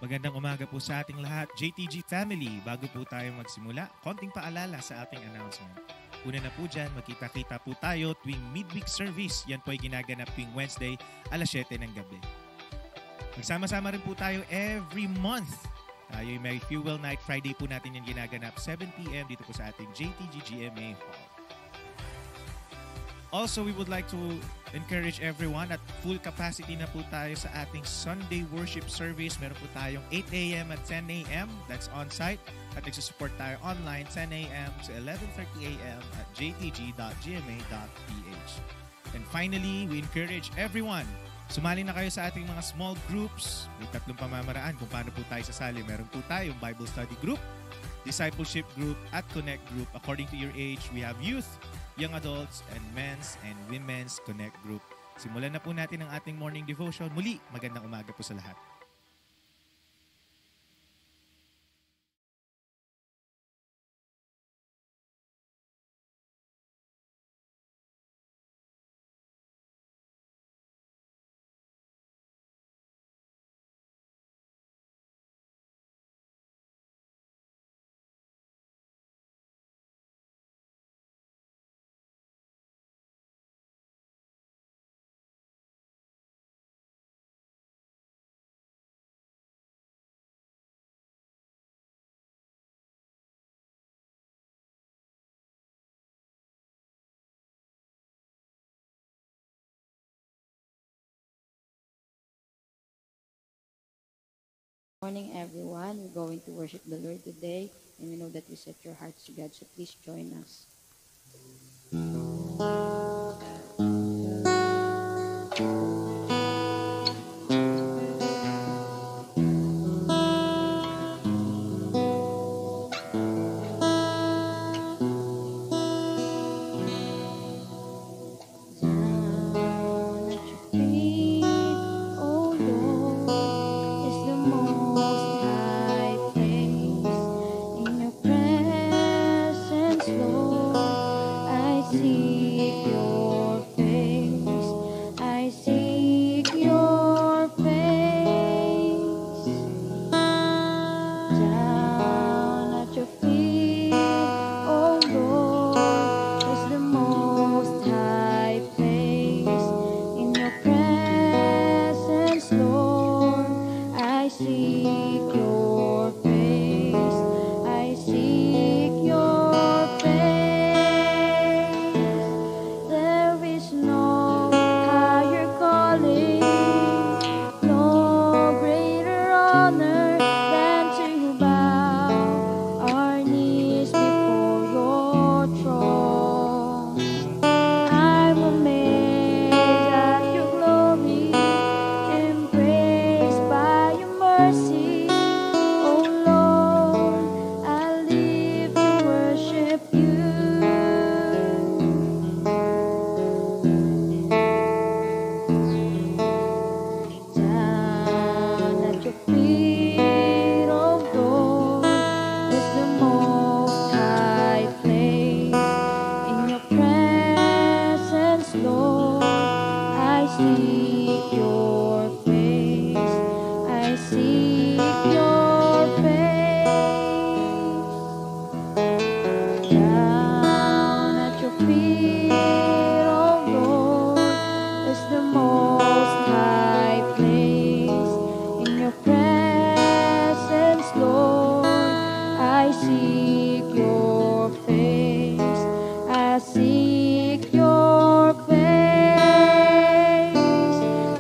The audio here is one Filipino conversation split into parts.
Magandang umaga po sa ating lahat, JTG family. Bago po tayo magsimula, konting paalala sa ating announcement. Una na po dyan, magkita-kita po tayo tuwing midweek service. Yan po ay ginaganap tuwing Wednesday, alas 7 ng gabi. Magsama-sama rin po tayo every month. Tayo may Fuel Night Friday po natin yung ginaganap 7 p.m. dito po sa ating JTG GMA Hall. Also, we would like to encourage everyone at full capacity na po tayo sa ating Sunday worship service. Meron po tayong 8 a.m. at 10 a.m. That's on-site. At nagsusupport tayo online 10 a.m. to 11:30 a.m. at jtg.gma.ph. And finally, we encourage everyone, sumali na kayo sa ating mga small groups. May 3 pamamaraan kung paano po tayo sasali. Meron po tayong Bible study group, discipleship group, at connect group. According to your age, we have youth, young adults, and men's and women's connect group. Simulan na po natin ang ating morning devotion. Muli, magandang umaga po sa lahat. Morning, everyone. We're going to worship the Lord today, and we know that you set your hearts to God, so please join us.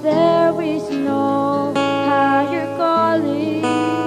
There is no higher calling.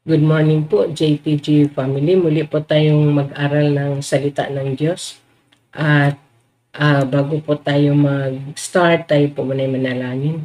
Good morning po, JTG family. Muli po tayong mag-aral ng salita ng Diyos. At bago po tayo mag-start, tayo po muna manalangin.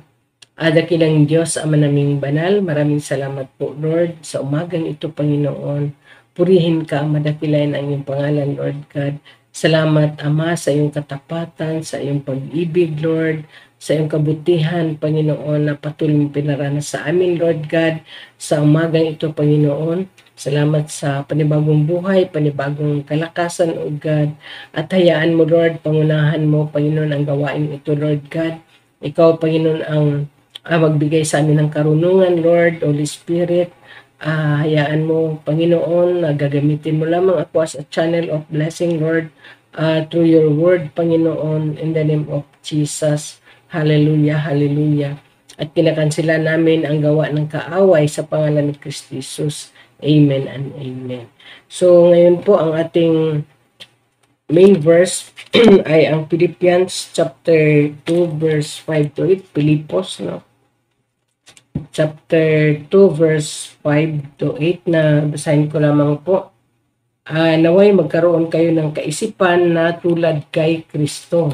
Dakilang Diyos, Ama naming banal, maraming salamat po, Lord, sa umagang ito, Panginoon. Purihin ka, madakilain ang iyong pangalan, Lord God. Salamat, Ama, sa iyong katapatan, sa iyong pag-ibig, Lord, sa iyong kabutihan, Panginoon, na patuloy mong pinaranas sa amin, Lord God, sa umagang ito, Panginoon. Salamat sa panibagong buhay, panibagong kalakasan, O God. At hayaan mo, Lord, pangunahan mo, Panginoon, ang gawain ito, Lord God. Ikaw, Panginoon, ang magbigay sa amin ng karunungan, Lord, Holy Spirit. Hayaan mo, Panginoon, na gagamitin mo lamang ako as a channel of blessing, Lord, through your word, Panginoon, in the name of Jesus. Hallelujah, hallelujah. At kinakansila namin ang gawa ng kaaway sa pangalan ni Kristo Jesus. Amen and amen. So, ngayon po ang ating main verse ay ang Philippians chapter 2 verse 5 to 8. Pilipos, no? Chapter 2 verse 5 to 8 na basahin ko lamang po. Naway magkaroon kayo ng kaisipan na tulad kay Kristo.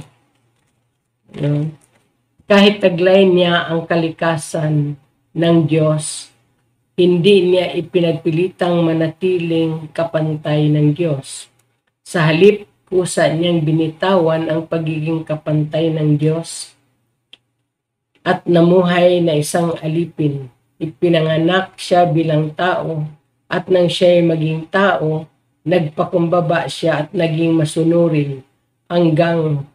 No? Kahit taglay niya ang kalikasan ng Diyos, hindi niya ipinagpilitang manatiling kapantay ng Diyos. Sa halip, kusa niyang binitawan ang pagiging kapantay ng Diyos at namuhay na isang alipin. Ipinanganak siya bilang tao at nang siya'y maging tao, nagpakumbaba siya at naging masunurin hanggang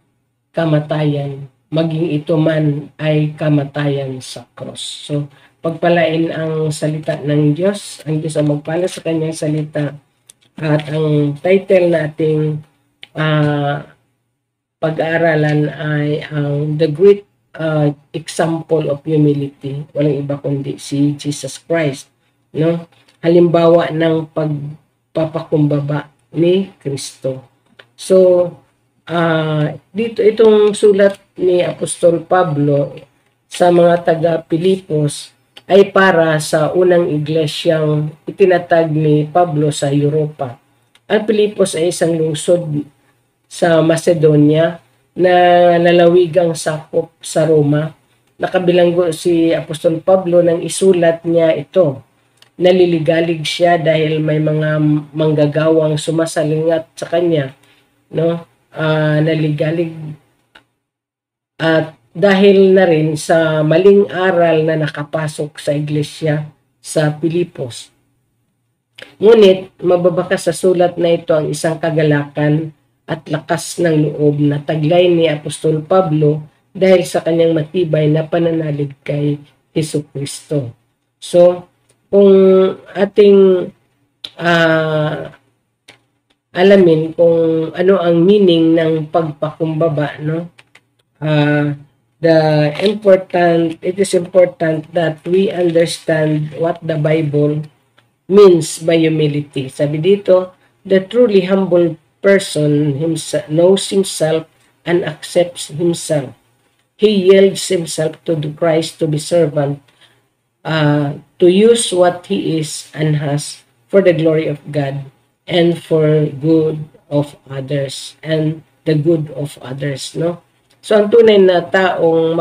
kamatayan. Maging ito man ay kamatayan sa cross. So, pagpalain ang salita ng Diyos. Ang Diyos ang magpala sa kanyang salita. At ang title nating pag-aaralan ay ang The Great Example of Humility. Walang iba kundi si Jesus Christ. No? Halimbawa ng pagpapakumbaba ni Kristo. So, dito itong sulat ni Apostol Pablo sa mga taga-Pilipos ay para sa unang iglesyang itinatag ni Pablo sa Europa. Ang Pilipos ay isang lungsod sa Macedonia na lalawigang sakop sa Roma. Nakabilanggo si Apostol Pablo nang isulat niya ito. Naliligalig siya dahil may mga manggagawang sumasalingat sa kanya, no? Naligalig at dahil na rin sa maling aral na nakapasok sa iglesia sa Pilipos. Ngunit mababakas sa sulat na ito ang isang kagalakan at lakas ng loob na taglay ni Apostol Pablo dahil sa kanyang matibay na pananalig kay Jesucristo. So, kung ating alamin kung ano ang meaning ng pagpakumbaba, no? It is important that we understand what the Bible means by humility. Sabi dito, the truly humble person knows himself and accepts himself. He yields himself to the Christ to be servant, to use what he is and has for the glory of God and for good of others and the good of others, no? So, ang tunay na taong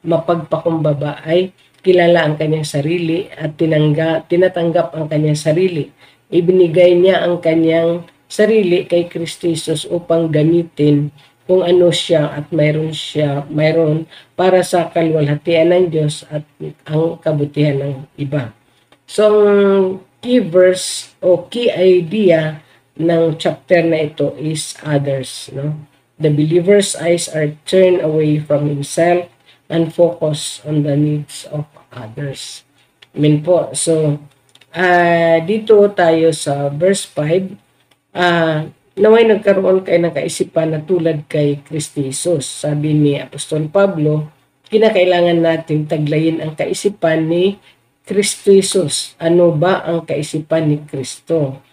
mapagpakumbaba ay kilala ang kanyang sarili at tinatanggap ang kanyang sarili. Ibinigay niya ang kanyang sarili kay Kristo Jesus upang gamitin kung ano siya at mayroon para sa kaluwalhatian ng Diyos at ang kabutihan ng iba. So, ang key verse o key idea ng chapter na ito is others, no? The believer's eyes are turned away from himself and focus on the needs of others. Amen po. So, dito tayo sa verse 5. Naway nagkaroon kayo ng kaisipan na tulad kay Kristo Jesus. Sabi ni Apostol Pablo, kinakailangan natin taglayin ang kaisipan ni Kristo Jesus. Ano ba ang kaisipan ni Kristo?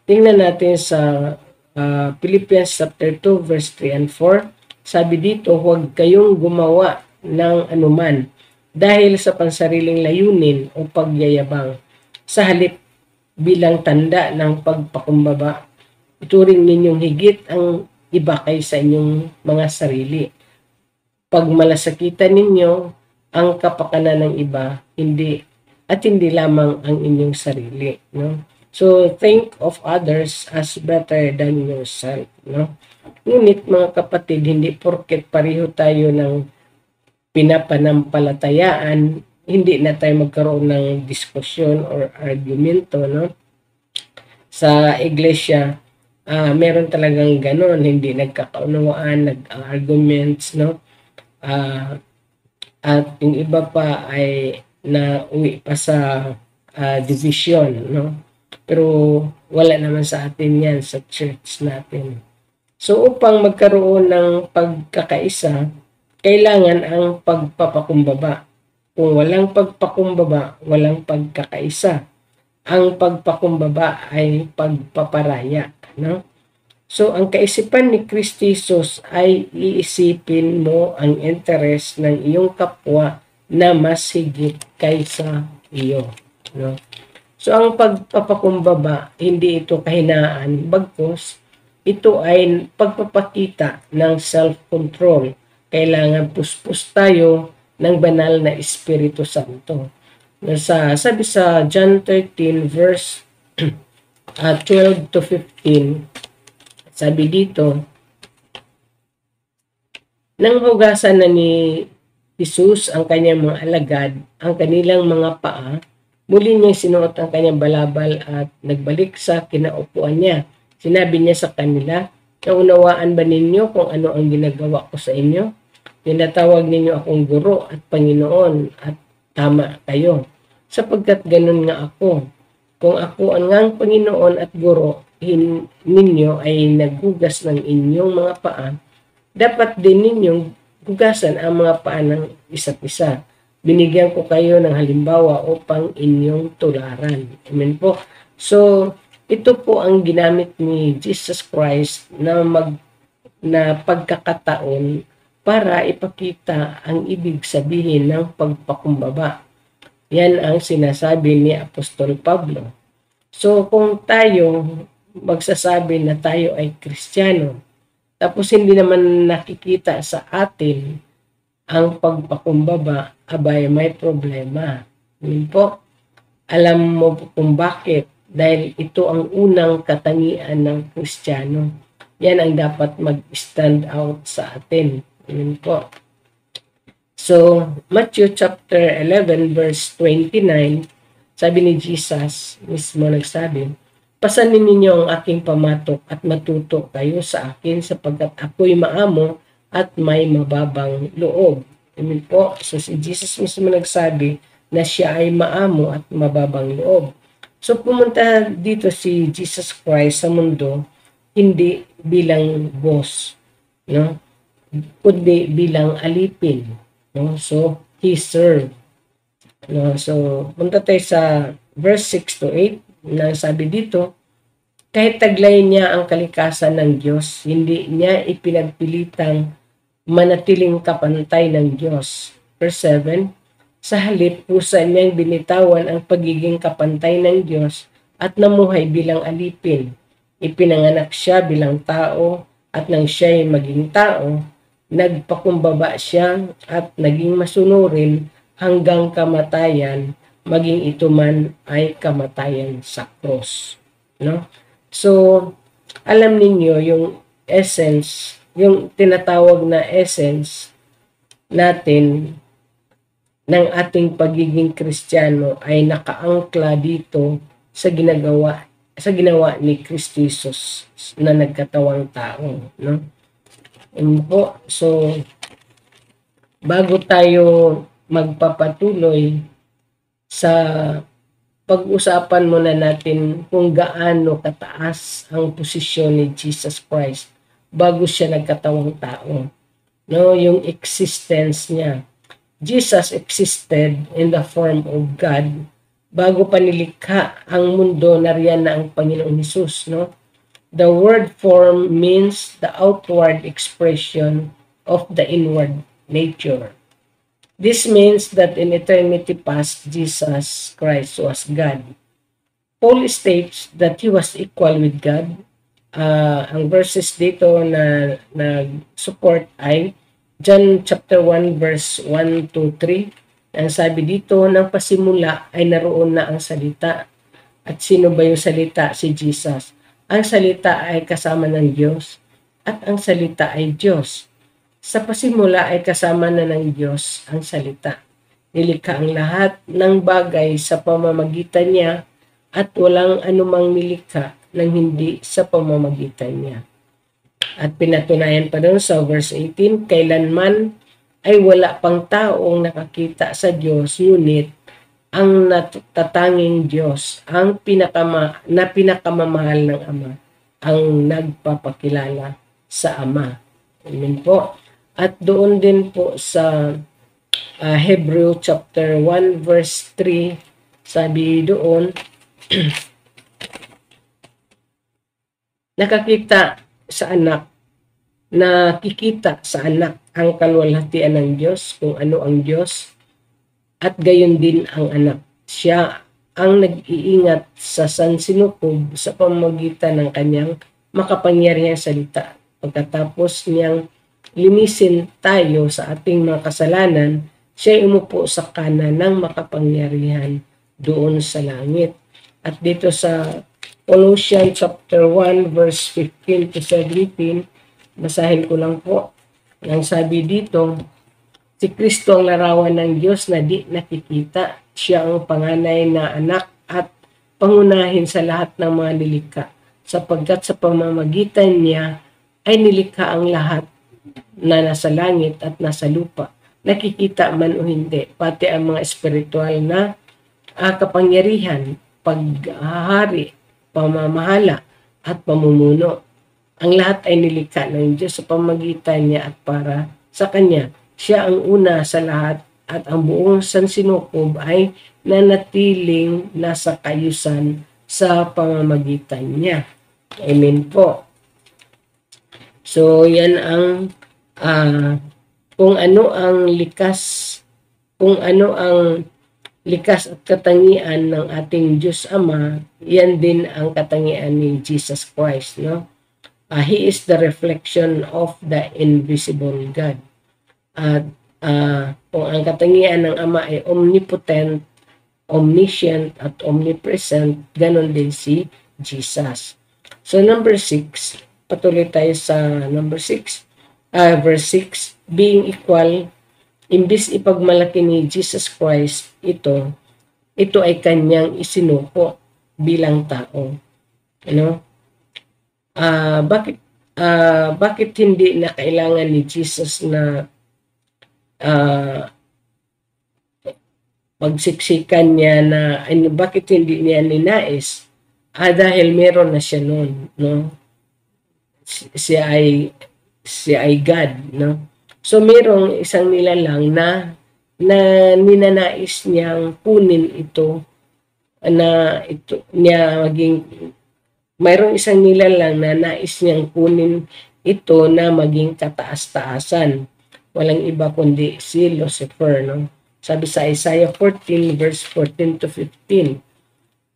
Tingnan natin sa Philippians chapter 2 verse 3 and 4. Sabi dito, huwag kayong gumawa ng anuman dahil sa pansariling layunin o pagyayabang. Sa halip bilang tanda ng pagpakumbaba, ituring ninyong higit ang iba kaysa inyong mga sarili. Pag malasakitan ninyo ang kapakanan ng iba, hindi lamang ang inyong sarili, no? So think of others as better than yourself, no? Ngunit mga kapatid, hindi porket pareho tayo ng pinapanampalatayaan, hindi na tayo magkaroon ng diskusyon or argumento, no? Sa iglesia, meron talagang ganon, hindi nagkakaunawaan, nag-arguments, no? At yung iba pa ay nauwi pa sa division, no? Pero wala naman sa atin yan, sa church natin. So upang magkaroon ng pagkakaisa, kailangan ang pagpapakumbaba. Kung walang pagpakumbaba, walang pagkakaisa. Ang pagpakumbaba ay pagpaparaya, no? So ang kaisipan ni Kristo Jesus ay iisipin mo ang interes ng iyong kapwa na mas higit kaysa iyo, no? So ang pagpapakumbaba, hindi ito kahinaan, bagkus ito ay pagpapakita ng self-control. Kailangan puspos tayo ng banal na Espiritu Santo. Sabi sa John 13 verse 12 to 15, sabi dito, nang hugasan na ni Jesus ang kanyang mga alagad, ang kanilang mga paa, muli niyang sinuot ang kanyang balabal at nagbalik sa kinaupuan niya. Sinabi niya sa kanila, naunawaan ba ninyo kung ano ang ginagawa ko sa inyo? Tinatawag ninyo akong guro at Panginoon at tama kayo, sapagkat ganun nga ako. Kung ako ang ngang Panginoon at guro ninyo ay naghugas ng inyong mga paa, dapat din ninyong hugasan ang mga paa ng isa't isa. Binigyan ko kayo ng halimbawa upang inyong tularan. Amen po. So, ito po ang ginamit ni Jesus Christ na pagkakataon para ipakita ang ibig sabihin ng pagpakumbaba. Yan ang sinasabi ni Apostol Pablo. So kung tayo magsasabi na tayo ay Kristiyano, tapos hindi naman nakikita sa atin ang pagpakumbaba, abay may problema. Yun po, alam mo kung bakit. Dahil ito ang unang katangian ng Kristiyano. Yan ang dapat mag-stand out sa atin. Yun po. So, Matthew chapter 11 verse 29, sabi ni Jesus, mismo nagsabi, pasanin ninyo ang aking pamatok at matuto kayo sa akin sapagkat ako'y maamo at may mababang loob. Amen po. So, si Jesus mismo nagsabi na siya ay maamo at mababang loob. So pumunta dito si Jesus Christ sa mundo hindi bilang boss, no? Kundi bilang alipin, no? So he served. No? So punta tayo sa verse 6 to 8 na sabi dito, kahit taglay niya ang kalikasan ng Diyos, hindi niya ipinagpilitang manatiling kapantay ng Diyos. Verse 7, sa halip, pusa niyang binitawan ang pagiging kapantay ng Diyos at namuhay bilang alipin. Ipinanganak siya bilang tao at nang siya'y maging tao, nagpakumbaba siya at naging masunurin hanggang kamatayan, maging ito man ay kamatayan sa cross. No? So, alam ninyo yung essence, yung tinatawag na essence natin ng ating pagiging Kristiyano ay nakaangkla dito sa ginawa ni Kristo Jesus na nagkatawang tao, no? Po, so bago tayo magpapatuloy sa pag-usapan muna natin kung gaano kataas ang posisyon ni Jesus Christ bago siya nagkatawang tao, no? Yung existence niya. Jesus existed in the form of God. Bago pa nilikha ang mundo, nariyan na ang Panginoong Hesus, no? The word form means the outward expression of the inward nature. This means that in eternity past, Jesus Christ was God. Paul states that he was equal with God. Ang verses dito na support ay John chapter 1 verse 1 to 3. Ang sabi dito, ng pasimula ay naroon na ang salita. At sino ba yung salita? Si Jesus. Ang salita ay kasama ng Diyos at ang salita ay Diyos. Sa pasimula ay kasama na ng Diyos ang salita. Nilikha ang lahat ng bagay sa pamamagitan niya at walang anumang nilikha nang hindi sa pamamagitan niya. At pinatunayan pa doon sa verse 18, kailanman ay wala pang taong nakakita sa Diyos, ngunit ang natatanging Diyos, ang pinakamamahal ng Ama, ang nagpapakilala sa Ama. Amen po. At doon din po sa Hebrew chapter 1 verse 3, sabi doon, nakikita sa anak ang kaluwalhatian ng Diyos, kung ano ang Diyos, at gayon din ang anak. Siya ang nag-iingat sa sansinukob sa pamamagitan ng kanyang makapangyarihang salita. Pagkatapos niyang linisin tayo sa ating mga kasalanan, siya umupo sa kanan ng makapangyarihan doon sa langit. At dito sa Colossians chapter 1 verse 15 to 17, basahin ko lang po. Ang sabi dito, si Kristo ang larawan ng Diyos na di nakikita. Siya ang panganay na anak at pangunahin sa lahat ng mga nilikha, sapagkat sa pamamagitan niya ay nilikha ang lahat na nasa langit at nasa lupa, nakikita man o hindi, pati ang mga espiritual na kapangyarihan, paghahari, pamamahala at pamumuno. Ang lahat ay nilikha ng Diyos sa pamamagitan niya at para sa Kanya. Siya ang una sa lahat at ang buong sansinukob ay nanatiling nasa kayusan sa pamamagitan niya. Amen po. So, yan ang kung ano ang likas at katangian ng ating Diyos Ama, yan din ang katangian ni Jesus Christ, no? He is the reflection of the invisible God. At kung ang katangian ng Ama ay omnipotent, omniscient, at omnipresent, ganon din si Jesus. So number 6, patuloy tayo sa number 6, verse 6, being equal, imbis ipagmalaki ni Jesus Christ ito ay kanyang isinuko bilang tao. Bakit hindi na kailangan ni Jesus na pagsiksikan niya na bakit hindi niya ninais? Dahil meron na siya noon, no? Siya ay God, no? So merong isang nilalang na ninanais niyang kunin ito, mayroong isang nilalang na nais niyang kunin ito na maging kataas-taasan. Walang iba kundi si Lucifer, no? Sabi sa Isaiah 14 verse 14 to 15,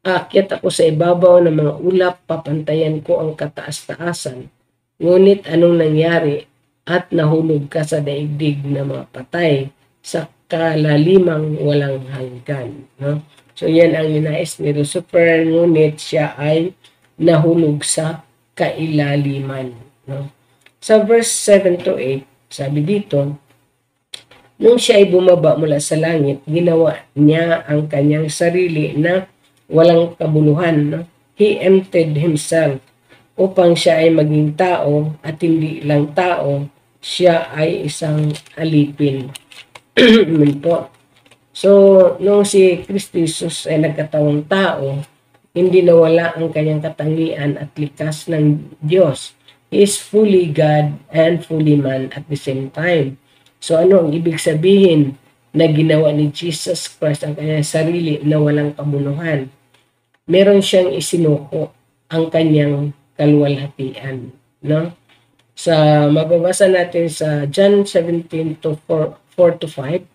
aakyat ako sa ibabaw ng mga ulap, papantayan ko ang kataas-taasan. Ngunit anong nangyari? At nahulog ka sa daigdig na mga patay sa kalalimang walang hanggan, no? So yan ang ninais ni Lucifer, ngunit siya ay nahulog sa kailaliman, no? Sa verse 7 to 8, sabi dito, nung siya ay bumaba mula sa langit, ginawa niya ang kanyang sarili na walang kabuluhan, no? He emptied himself upang siya ay maging tao, at hindi lang tao, siya ay isang alipin. Po. So, nung si Kristo Jesus ay nagkatawang tao, hindi nawala ang kanyang katangian at likas ng Diyos. He is fully God and fully man at the same time. So, ano ang ibig sabihin na ginawa ni Jesus Christ ang kanyang sarili na walang kabuluhan? Meron siyang isinuko ang kanyang kaluwalhatian, no? Sa mababasa natin sa John 17 to 4 to 5,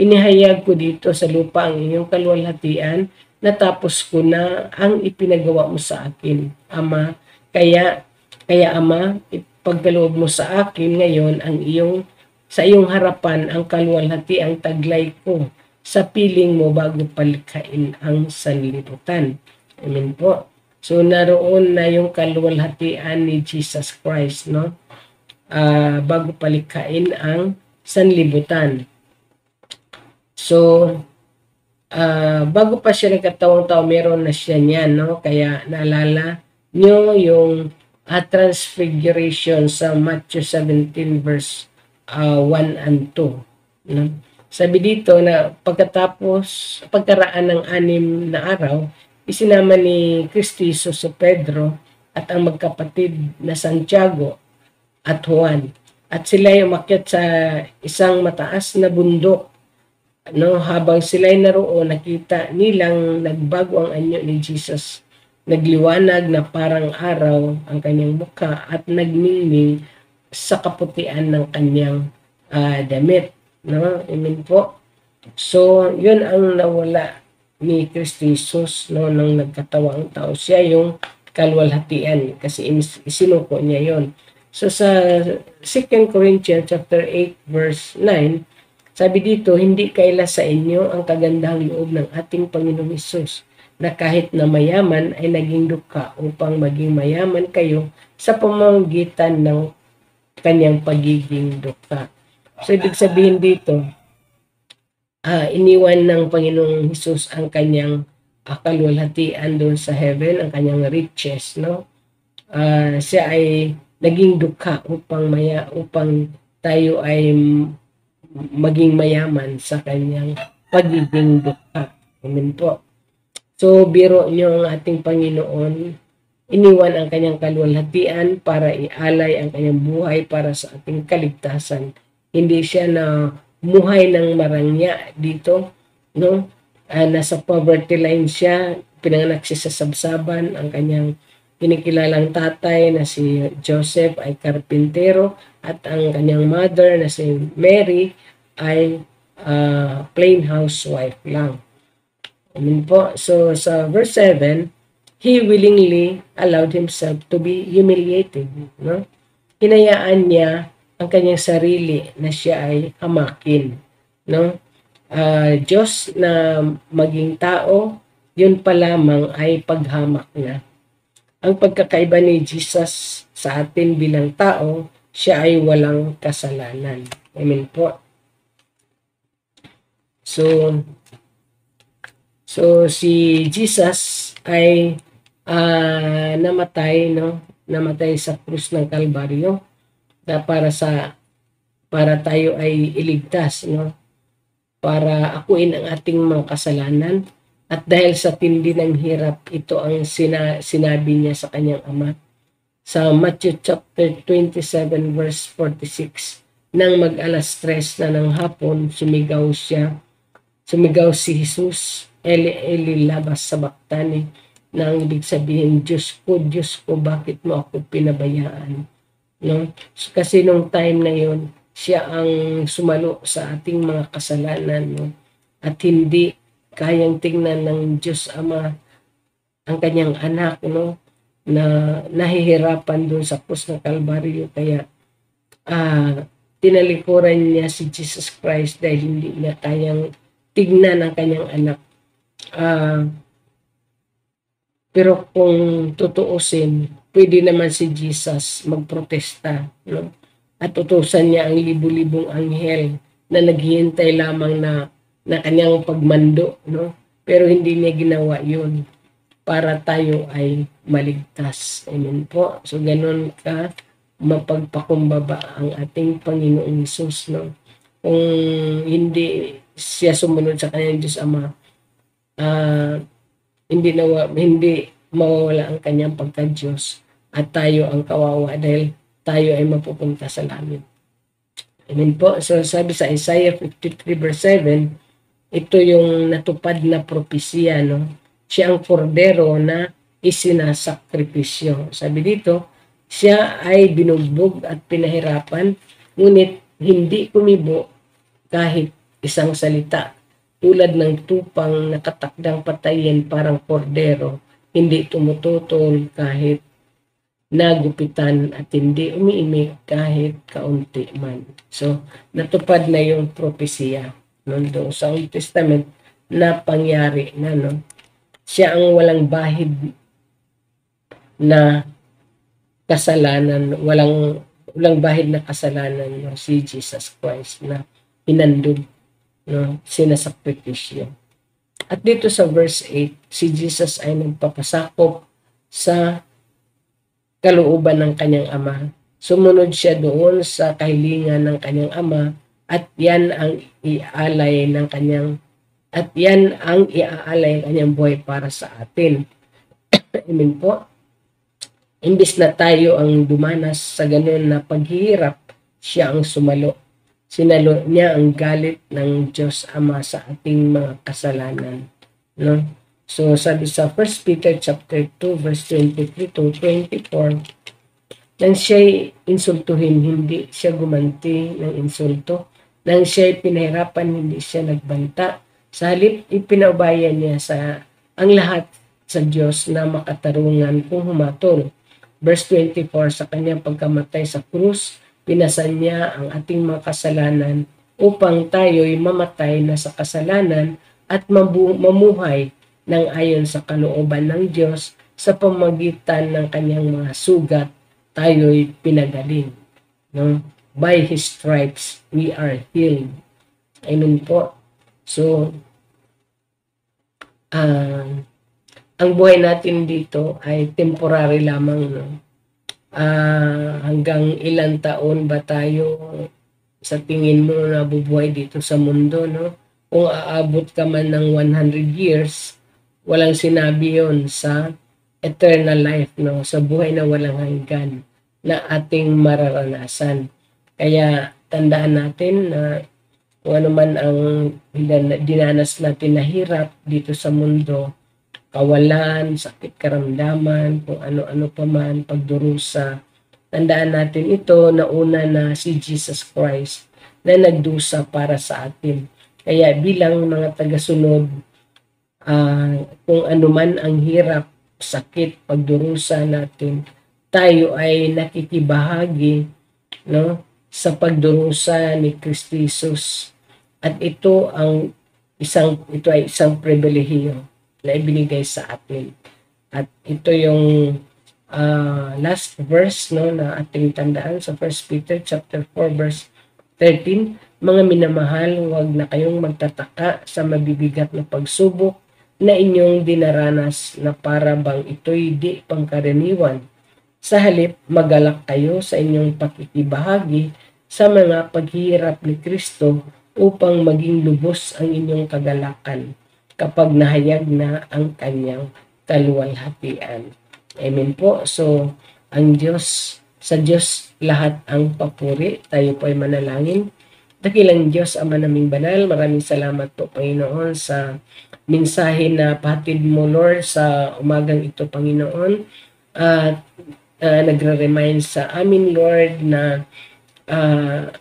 inihayag ko dito sa lupa ang inyong kaluwalhatian natapos ko na ang ipinagawa mo sa akin, Ama. Kaya Ama, ipagkaloob mo sa akin ngayon sa iyong harapan ang kaluwalhati ang taglay ko sa piling mo bago palikhain ang sanlibutan. Amen po. So naroon na yung kaluwalhatian ni Jesus Christ, no? Bago palikhain ang sanlibutan. So bago pa siya nagkatawang tao, meron na siya niyan, no? Kaya naalala nyo yung transfiguration sa Matthew 17 verse 1 and 2. No? Sabi dito na pagkaraan ng 6 na araw, isinama ni Kristo Jesus si Pedro at ang magkapatid na Santiago at Juan. At sila ay umakyat sa isang mataas na bundok. No, habang sila'y naroon, nakita nilang nagbago ang anyo ni Jesus. Nagliwanag na parang araw ang kanyang mukha at nagningning sa kaputian ng kanyang damit. No? Amen po. So, yun ang nawala ni Kristo Jesus, no, nang nagkatawang tao. Siya yung kaluwalhatian kasi isinuko niya yon. So, sa 2 Corinthians chapter 8 verse 9, sabi dito, hindi kaila sa inyo ang kagandahang loob ng ating Panginoong Hesus na kahit na mayaman ay naging dukha upang maging mayaman kayo sa pamamagitan ng kanyang pagiging dukha. So, ibig sabihin dito, iniwan ng Panginoong Hesus ang kanyang kaluwalhatian doon sa heaven, ang kanyang riches, no? Siya ay naging dukha upang tayo ay maging mayaman sa kanyang pagiging dukha. Amen po. So, biro nyo ang ating Panginoon, iniwan ang kanyang kaluwalhatian para ialay ang kanyang buhay para sa ating kaligtasan. Hindi siya na muhay ng marangya dito, no? Nasa poverty line siya, pinanganak siya sa sabsaban, ang kanyang kinikilalang tatay na si Joseph ay karpintero at ang kanyang mother na si Mary ay plain housewife lang. Amen po. So sa verse 7, he willingly allowed himself to be humiliated. No? Hinayaan niya ang kanyang sarili na siya ay hamakin. No? Diyos na maging tao, yun pa lamang ay paghamak na. Ang pagkakaiba ni Jesus sa atin bilang tao, siya ay walang kasalanan. Amen po. So si Jesus ay namatay, no? Namatay sa krus ng Kalbaryo na para tayo ay iligtas, no? Para akuin ang ating mga kasalanan. At dahil sa tindi ng hirap, ito ang sinabi niya sa kanyang ama. Sa Matthew chapter 27 verse 46, nang mag-alas 3 na ng hapon, sumigaw si Jesus, Eli, Eli, lama sabachthani, na ang ibig sabihin, Diyos ko, bakit mo ako pinabayaan? No? So, kasi nung time na yon, siya ang sumalo sa ating mga kasalanan, no? At hindi kayang tingnan ng Diyos Ama ang kanyang anak, no, na nahihirapan doon sa krus ng Kalbaryo. Kaya tinalikuran niya si Jesus Christ dahil hindi niya kayang tignan ang kanyang anak. Pero kung tutuusin, pwede naman si Jesus magprotesta, no? At utusan niya ang libu-libong anghel na naghihintay lamang na kanyang pagmando, no? Pero hindi niya ginawa yun para tayo ay maligtas. Amen po. So, ganun ka mapagpakumbaba ang ating Panginoong Hesus, no? Kung hindi siya sumunod sa kanyang Diyos Ama, hindi mawawala ang kanyang pagka-Diyos at tayo ang kawawa dahil tayo ay mapupunta sa langit. Amen po. So, sabi sa Isaiah 53 verse 7, ito yung natupad na propesya, no? Siya ang kordero na isinasakripisyo. Sabi dito, siya ay binugbog at pinahirapan, ngunit hindi kumibo kahit isang salita. tulad ng tupang nakatakdang patayin parang kordero, hindi tumututol kahit nagupitan at hindi umiimik kahit kaunti man. So, natupad na yung propesya doon sa Old Testament na pangyari na, no? Siya ang walang bahid na kasalanan, walang bahid na kasalanan, no? Si Jesus Christ na hinandog, no? Sinasakripisyo. At dito sa verse 8, si Jesus ay nagpapasakop sa kalooban ng kanyang ama. Sumunod siya doon sa kahilingan ng kanyang ama at yan ang iaalay ng kanyang buhay para sa atin. Amen po. Imbis na tayo ang dumanas sa ganun na paghihirap, siya ang sumalo. Sinalo niya ang galit ng Diyos Ama sa ating mga kasalanan. No? So, sabi sa 1 Peter chapter 2, verse 23 to 24, nang siya'y insultuhin, hindi siya gumanti ng insulto. Nang siya'y pinahirapan, hindi siya nagbanta. Sa halip, ipinaubayan niya ang lahat sa Diyos na makatarungan kung humatol. Verse 24, sa kanyang pagkamatay sa krus, pinasan niya ang ating mga kasalanan upang tayo'y mamatay na sa kasalanan at mamuhay ng ayon sa kalooban ng Diyos sa pamagitan ng kanyang mga sugat, tayo'y pinagaling. No? By His stripes, we are healed. Amen po. So, ang buhay natin dito ay temporary lamang, no? Hanggang ilang taon ba tayo sa tingin mo na bubuhay dito sa mundo, no? Kung aabot ka man ng 100 years, walang sinabi yon sa eternal life, no? Sa buhay na walang hanggan na ating mararanasan. Kaya tandaan natin na kung ano man ang dinanas natin na hirap dito sa mundo, kawalan, sakit karamdaman, kung ano-ano pa man, pagdurusa. Tandaan natin ito na una na si Jesus Christ na nagdusa para sa atin. Kaya bilang mga tagasunod, kung ano man ang hirap, sakit, pagdurusa natin, tayo ay nakikibahagi, no, sa pagdurusa ni Kristo Jesus. At ito ay isang pribilehiyo na ibinigay sa atin. At ito yung last verse, no, na ating tandaan sa 1 Peter chapter 4 verse 13. Mga minamahal, huwag na kayong magtataka sa mabibigat na pagsubok na inyong dinaranas na para bang ito'y di pangkaraniwan. Sa halip, magalak kayo sa inyong pakikibahagi sa mga paghihirap ni Kristo upang maging lubos ang inyong kagalakan kapag nahayag na ang kanyang kaluwalhatian. Amen po. So, sa Diyos lahat ang papuri. Tayo po ay manalangin. Dakilang Diyos, Ama naming banal, maraming salamat po, Panginoon, sa mensahe na patid mo, Lord, sa umagang ito, Panginoon. At nagre-remind sa amin, Lord, na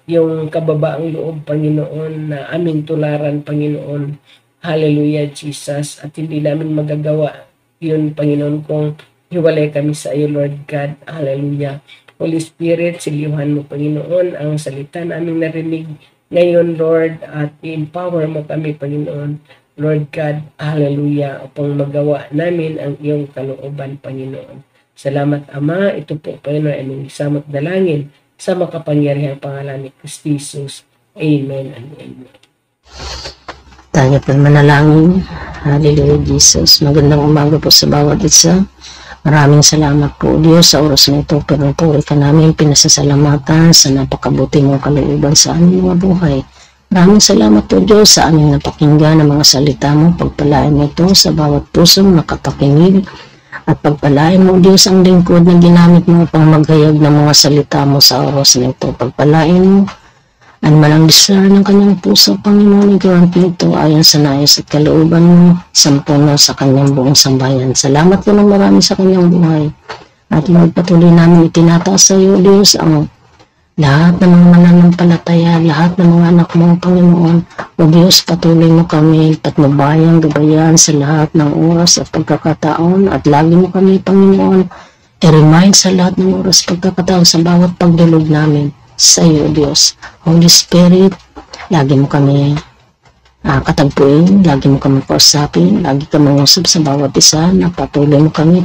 yung kababaang loob, Panginoon, na aming tularan, Panginoon. Hallelujah, Jesus. At hindi namin magagawa yun, Panginoon, kung hiwalay kami sa iyo, Lord God. Hallelujah. Holy Spirit, silihan mo, Panginoon, ang salita na aming narinig ngayon, Lord, at i-empower mo kami, Panginoon, Lord God. Hallelujah. Upang magawa namin ang iyong kalooban, Panginoon. Salamat, Ama. Ito po, Panginoon, aming isamot dalangin sa makapangyarihang pangalan ni Kristo Jesus. Amen and amen. Tayo po manalangin. Hallelujah, Jesus. Magandang umaga po sa bawat isa. Maraming salamat po, Diyos, sa oras na ito. Pinupuri ka namin, pinasasalamatan sa napakabuti mong kalooban sa aming mga buhay. Maraming salamat po, Diyos, sa aming napakinggan ng mga salita mo. Pagpalain mo ito sa bawat pusong nakapakinig. At pagpalain mo, Diyos, ang lingkod na ginamit mo pang maghayag ng mga salita mo sa oras na ito. Pagpalain mo ang malanggisar ng kanyang puso, Panginoon, ikaw ito ayon sa nais at kalooban mo, sampuno sa kanyang buong sambayan. Salamat po ng marami sa kanyang buhay. At magpatuloy namin itinataas sa iyo, Diyos, ang lahat ng mga mananampalataya, lahat ng mga anak mo, Panginoon. O Diyos, patuloy mo kami, patnubayang gabayan sa lahat ng oras at pagkakataon, at lagi mo kami, Panginoon, i-remind sa lahat ng oras pagkakataon sa bawat pagdulog namin sa iyo, Diyos. Holy Spirit, lagi mo kami katagpuin, lagi mo kami kausapin, lagi kami usap sa bawat isa, na patuloy mo kami,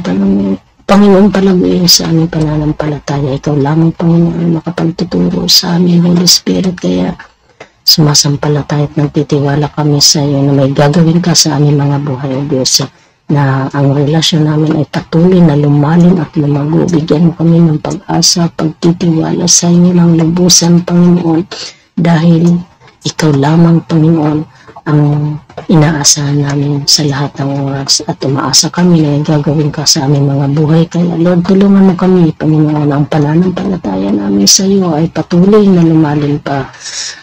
Panginoon, palaguin sa aming pananampalataya. Ikaw lamang, Panginoon, makapagtuturo sa amin, Holy Spirit. Kaya sumasampalataya at nagtitiwala kami sa iyo na may gagawin ka sa aming mga buhay, O Diyos, na ang relasyon namin ay patuloy na lumalim at lumago. Bigyan mo kami ng pag-asa, pagtitiwala sa iyo ng lubusan, Panginoon, dahil ikaw lamang, Panginoon, ang inaasahan namin sa lahat ng oras, at umaasa kami na gagawin ka sa aming mga buhay. Kaya Lord, tulungan mo kami, Panginoon, ang pananampalataya namin sa iyo ay patuloy na lumalim pa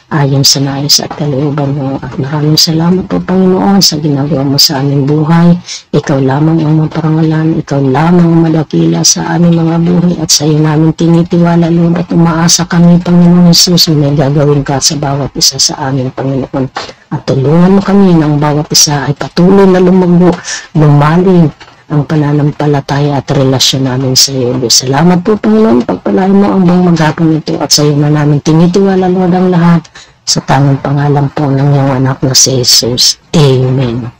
ayon sa nais at kalooban mo. At maraming salamat po, Panginoon, sa ginagawa mo sa aming buhay. Ikaw lamang ang maparangalan, ikaw lamang ang madakila sa aming mga buhay, at sa iyo namin tinitiwala, Lord, at umaasa kami, Panginoon Jesus, na may gagawin ka sa bawat isa sa amin, Panginoon. At tulungan mo kami ng bawat isa ay patuloy na lumago, lumalim ang pananampalataya at relasyon namin sa iyo, Diyos. Salamat po, Panginoon. Pagpalain mo ang buong maghapon ito, at sa iyo na namin tinitiwala, Lord, ang lahat, sa tanging pangalan po ng iyong anak na si Jesus. Amen.